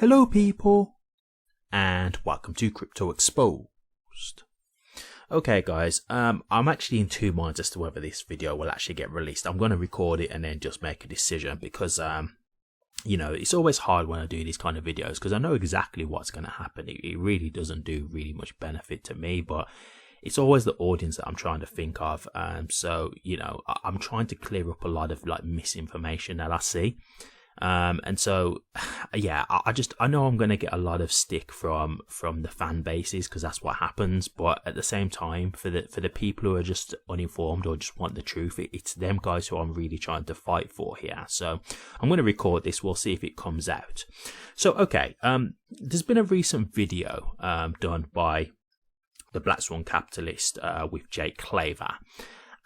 Hello people, and welcome to Crypto Exposed. Okay guys, I'm actually in two minds as to whether this video will actually get released. I'm going to record it and then just make a decision because you know, it's always hard when I do these kind of videos because I know exactly what's going to happen. It really doesn't do really much benefit to me, but it's always the audience that I'm trying to think of. So, you know, I'm trying to clear up a lot of like misinformation that I see. And so, yeah, I know I'm going to get a lot of stick from the fan bases because that's what happens. But at the same time, for the people who are just uninformed or just want the truth, it's them guys who I'm really trying to fight for here. So I'm going to record this. We'll see if it comes out. So, okay, there's been a recent video done by the Black Swan Capitalist with Jake Claver.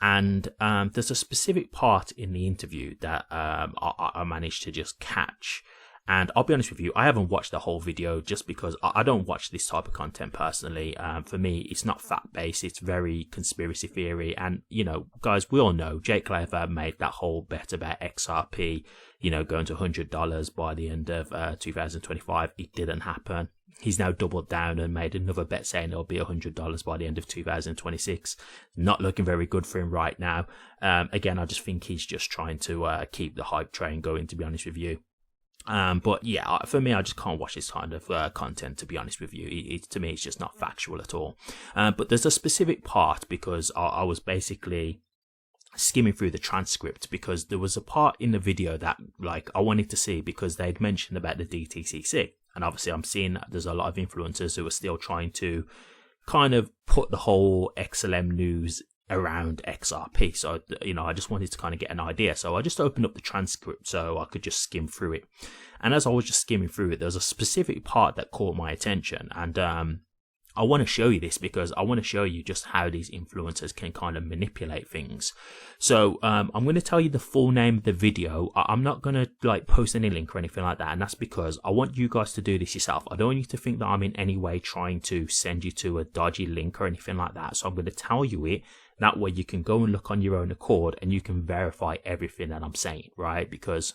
And there's a specific part in the interview that I managed to just catch. And I'll be honest with you, I haven't watched the whole video just because I don't watch this type of content personally. For me, it's not fact-based. It's very conspiracy theory. And, you know, guys, we all know Jake Claver made that whole bet about XRP, you know, going to $100 by the end of 2025. It didn't happen. He's now doubled down and made another bet saying it'll be $100 by the end of 2026. Not looking very good for him right now. Again, I just think he's just trying to keep the hype train going, to be honest with you. But yeah, for me, I just can't watch this kind of content, to be honest with you. To me, it's just not factual at all. But there's a specific part because I was basically skimming through the transcript because there was a part in the video that like I wanted to see because they'd mentioned about the DTCC. And obviously I'm seeing that there's a lot of influencers who are still trying to kind of put the whole XLM news around XRP. So, you know, I just wanted to kind of get an idea. So I just opened up the transcript so I could just skim through it. And as I was just skimming through it, there's a specific part that caught my attention. And I want to show you this because I want to show you just how these influencers can kind of manipulate things. So I'm going to tell you the full name of the video. I'm not going to like post any link or anything like that. And that's because I want you guys to do this yourself. I don't want you to think that I'm in any way trying to send you to a dodgy link or anything like that. So I'm going to tell you it. That way you can go and look on your own accord and you can verify everything that I'm saying, right? Because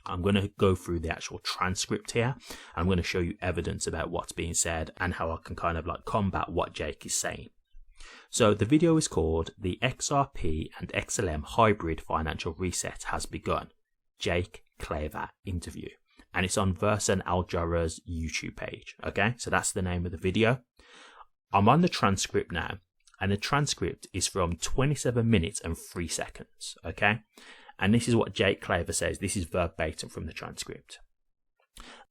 I'm going to go through the actual transcript here. I'm going to show you evidence about what's being said and how I can kind of like combat what Jake is saying. So the video is called The XRP and XLM Hybrid Financial Reset Has Begun. Jake Claver Interview. And it's on Versa Al-Jarrah's YouTube page. Okay, so that's the name of the video. I'm on the transcript now. And the transcript is from 27 minutes and 3 seconds. Okay. And this is what Jake Claver says. This is verbatim from the transcript.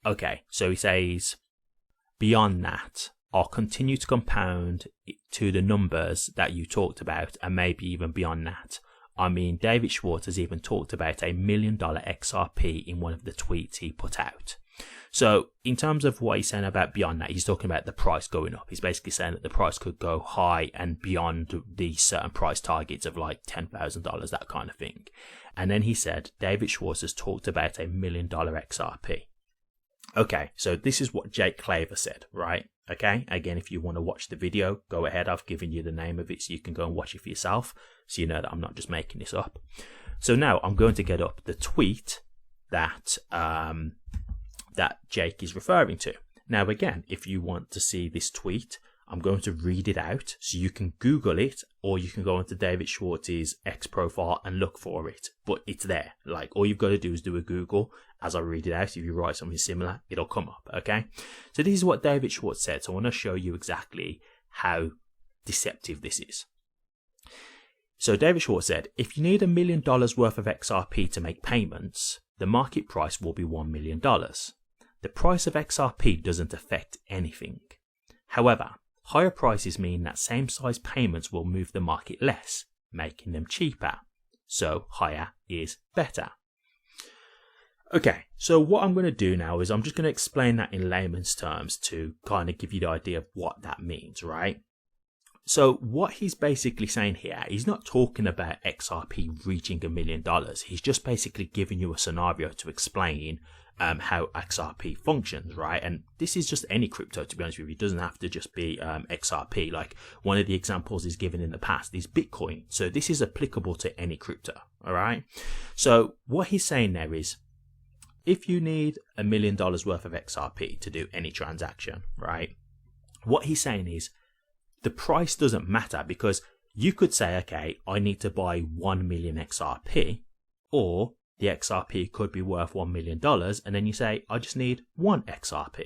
Okay, so he says, beyond that, I'll continue to compound to the numbers that you talked about and maybe even beyond that. I mean, David Schwartz has even talked about $1 million XRP in one of the tweets he put out. So in terms of what he's saying about beyond that, he's talking about the price going up. He's basically saying that the price could go high and beyond the certain price targets of like $10,000, that kind of thing. And then he said, David Schwartz has talked about $1 million XRP. Okay, so this is what Jake Claver said, right? Okay, again, if you want to watch the video, go ahead. I've given you the name of it so you can go and watch it for yourself. So you know that I'm not just making this up. So now I'm going to get up the tweet that that Jake is referring to. Now, again, if you want to see this tweet, I'm going to read it out so you can Google it or you can go onto David Schwartz's X profile and look for it. But it's there. Like, all you've got to do is do a Google as I read it out. If you write something similar, it'll come up, okay? So this is what David Schwartz said. So I want to show you exactly how deceptive this is. So David Schwartz said, if you need $1 million worth of XRP to make payments, the market price will be $1 million. The price of XRP doesn't affect anything. However, higher prices mean that same size payments will move the market less, making them cheaper. So higher is better. Okay, so what I'm going to do now is I'm just going to explain that in layman's terms to kind of give you the idea of what that means, right? So what he's basically saying here, he's not talking about XRP reaching $1 million. He's just basically giving you a scenario to explain how XRP functions, right? And this is just any crypto, to be honest with you. It doesn't have to just be XRP. Like one of the examples he's given in the past is Bitcoin. So this is applicable to any crypto, all right? So what he's saying there is, if you need $1 million worth of XRP to do any transaction, right? What he's saying is the price doesn't matter, because you could say, okay, I need to buy 1 million XRP, or the XRP could be worth $1 million, and then you say, I just need 1 XRP.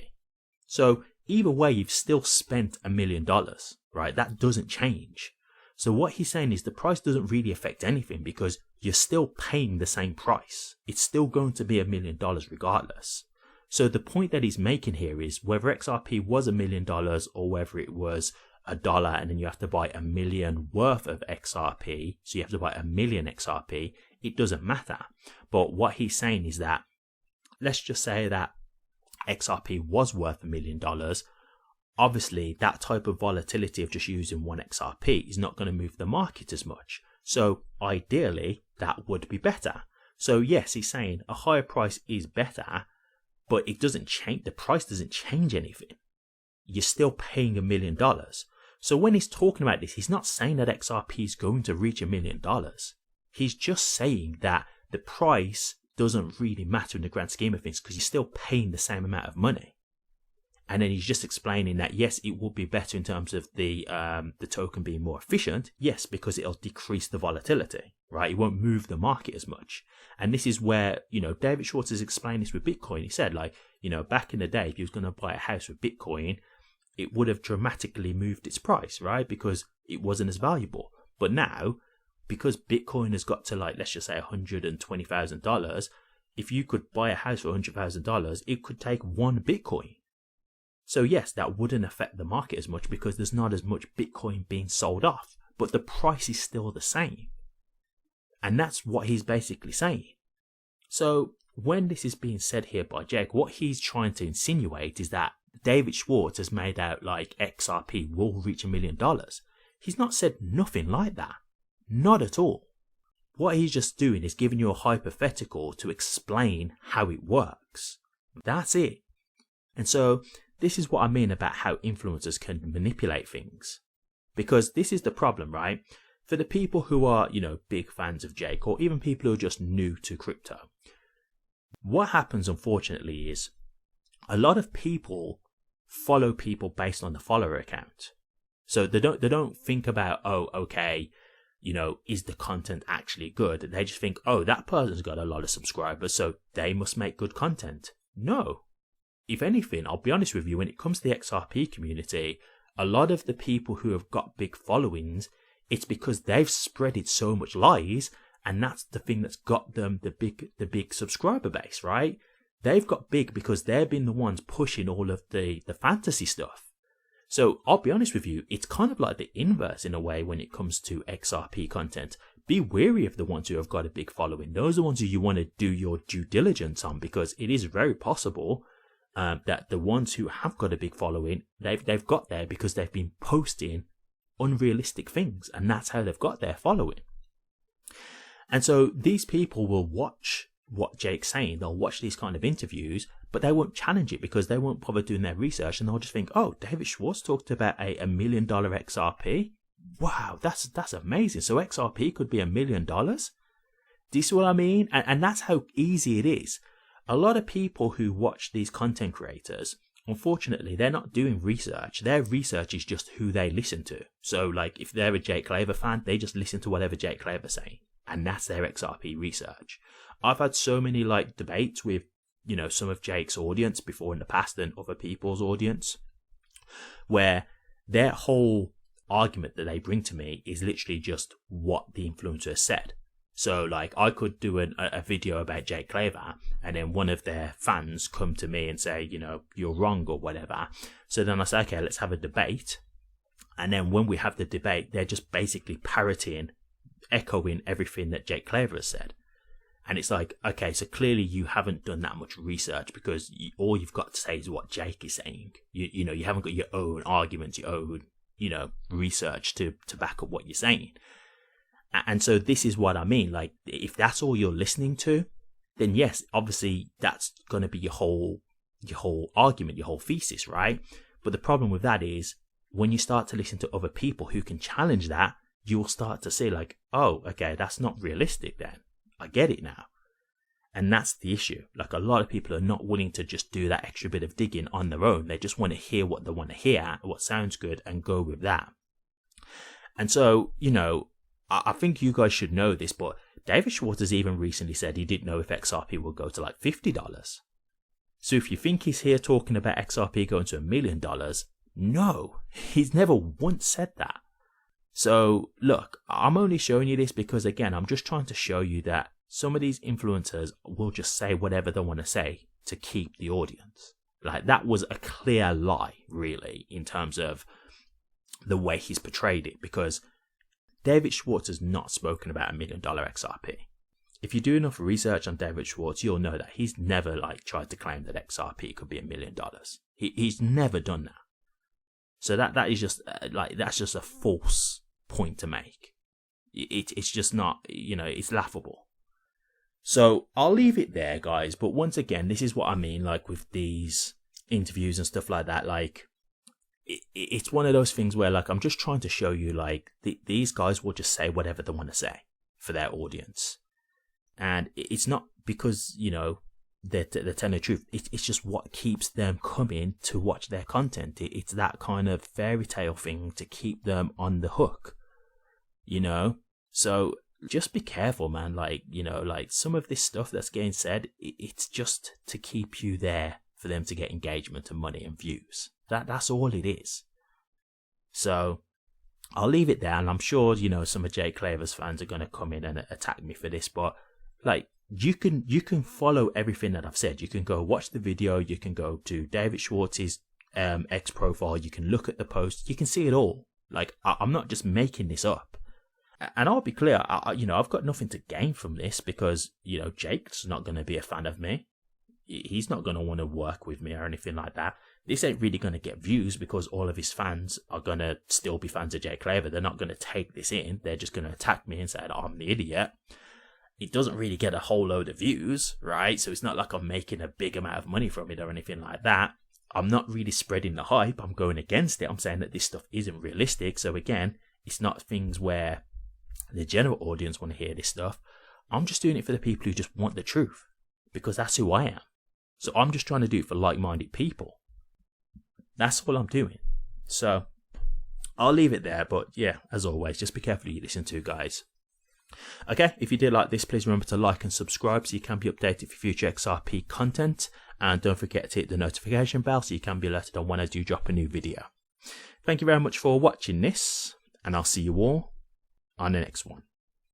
So either way, you've still spent $1 million, right? That doesn't change. So what he's saying is the price doesn't really affect anything, because you're still paying the same price. It's still going to be $1 million regardless. So the point that he's making here is whether XRP was $1 million or whether it was $1 and then you have to buy 1 million worth of XRP, so you have to buy 1 million XRP, it doesn't matter. But what he's saying is that, let's just say that XRP was worth $1 million. Obviously, that type of volatility of just using 1 XRP is not going to move the market as much. So ideally, that would be better. So yes, he's saying a higher price is better, but it doesn't change. The price doesn't change anything. You're still paying $1 million. So when he's talking about this, he's not saying that XRP is going to reach $1 million. He's just saying that the price doesn't really matter in the grand scheme of things, because you're still paying the same amount of money. And then he's just explaining that, yes, it would be better in terms of the token being more efficient. Yes, because it'll decrease the volatility, right? It won't move the market as much. And this is where, David Schwartz has explained this with Bitcoin. He said, back in the day, if you was going to buy a house with Bitcoin, it would have dramatically moved its price, right? Because it wasn't as valuable. But now, because Bitcoin has got to let's just say $120,000, if you could buy a house for $100,000, it could take 1 Bitcoin. So yes, that wouldn't affect the market as much because there's not as much Bitcoin being sold off, but the price is still the same. And that's what he's basically saying. So when this is being said here by Jake, what he's trying to insinuate is that David Schwartz has made out like XRP will reach $1 million. He's not said nothing like that. Not at all. What he's just doing is giving you a hypothetical to explain how it works. That's it. And so this is what I mean about how influencers can manipulate things. Because this is the problem, right? For the people who are, big fans of Jake, or even people who are just new to crypto, what happens, unfortunately, is a lot of people follow people based on the follower account. So they don't think about, oh, okay, is the content actually good? They just think, oh, that person's got a lot of subscribers, so they must make good content. No. If anything, I'll be honest with you, when it comes to the XRP community, a lot of the people who have got big followings, it's because they've spreaded so much lies, and that's the thing that's got them the big subscriber base, right? They've got big because they've been the ones pushing all of the fantasy stuff. So I'll be honest with you, it's kind of like the inverse in a way when it comes to XRP content. Be wary of the ones who have got a big following. Those are the ones who you want to do your due diligence on, because it is very possible that the ones who have got a big following, they've got there because they've been posting unrealistic things, and that's how they've got their following. And so these people will watch what Jake's saying, they'll watch these kind of interviews, but they won't challenge it because they won't bother doing their research, and they'll just think, oh, David Schwartz talked about a $1 million XRP. Wow, that's amazing. So XRP could be $1 million? Do you see what I mean? And that's how easy it is. A lot of people who watch these content creators, unfortunately, they're not doing research. Their research is just who they listen to. So if they're a Jake Claver fan, they just listen to whatever Jake Claver's saying, and that's their XRP research. I've had so many debates with, some of Jake's audience before in the past and other people's audience, where their whole argument that they bring to me is literally just what the influencer said. So I could do a video about Jake Claver, and then one of their fans come to me and say, you're wrong or whatever. So then I say, okay, let's have a debate. And then when we have the debate, they're just basically parroting, echoing everything that Jake Claver has said. And it's okay, so clearly you haven't done that much research, because all you've got to say is what Jake is saying. You haven't got your own arguments, your own, research to back up what you're saying. And so this is what I mean. If that's all you're listening to, then yes, obviously that's going to be your whole argument, your whole thesis, right? But the problem with that is when you start to listen to other people who can challenge that, you'll start to see oh, okay, that's not realistic then. I get it now. And that's the issue. Like, a lot of people are not willing to just do that extra bit of digging on their own. They just want to hear what they want to hear, what sounds good, and go with that. And so, you know, I think you guys should know this, but David Schwartz has even recently said he didn't know if XRP will go to like $50. So if you think he's here talking about XRP going to $1 million, no, he's never once said that. So look, I'm only showing you this because, again, I'm just trying to show you that some of these influencers will just say whatever they want to say to keep the audience. Like, that was a clear lie, really, in terms of the way he's portrayed it, because David Schwartz has not spoken about $1 million XRP. If you do enough research on David Schwartz, you'll know that he's never like tried to claim that XRP could be $1 million. He's never done that. So that is just that's just a false point to make. It's just not, you know, it's laughable. So I'll leave it there, guys. But once again, this is what I mean, like with these interviews and stuff like that. Like, it's one of those things where, like, I'm just trying to show you, like, these guys will just say whatever they want to say for their audience. And it's not because, you know, they're telling the truth. It's just what keeps them coming to watch their content. It's that kind of fairy tale thing to keep them on the hook, you know? So just be careful, man. Like, you know, like, some of this stuff that's getting said, it's just to keep you there for them to get engagement and money and views. That's all it is. So I'll leave it there, and I'm sure, you know, some of Jay Claver's fans are going to come in and attack me for this, but like, you can follow everything that I've said. You can go watch the video, you can go to David Schwartz's X profile, you can look at the post, you can see it all. Like, I'm not just making this up. And I'll be clear, you know, I've got nothing to gain from this, because, you know, Jake's not going to be a fan of me. He's not going to want to work with me or anything like that. This ain't really going to get views, because all of his fans are going to still be fans of Jay Claver. They're not going to take this in. They're just going to attack me and say, oh, I'm the idiot. It doesn't really get a whole load of views, right? So it's not like I'm making a big amount of money from it or anything like that. I'm not really spreading the hype. I'm going against it. I'm saying that this stuff isn't realistic. So again, it's not things where the general audience want to hear this stuff. I'm just doing it for the people who just want the truth, because that's who I am. So I'm just trying to do it for like-minded people. That's all I'm doing. So I'll leave it there. But yeah, as always, just be careful who you listen to, guys. Okay, if you did like this, please remember to like and subscribe so you can be updated for future XRP content. And don't forget to hit the notification bell so you can be alerted on when I do drop a new video. Thank you very much for watching this, and I'll see you all on the next one.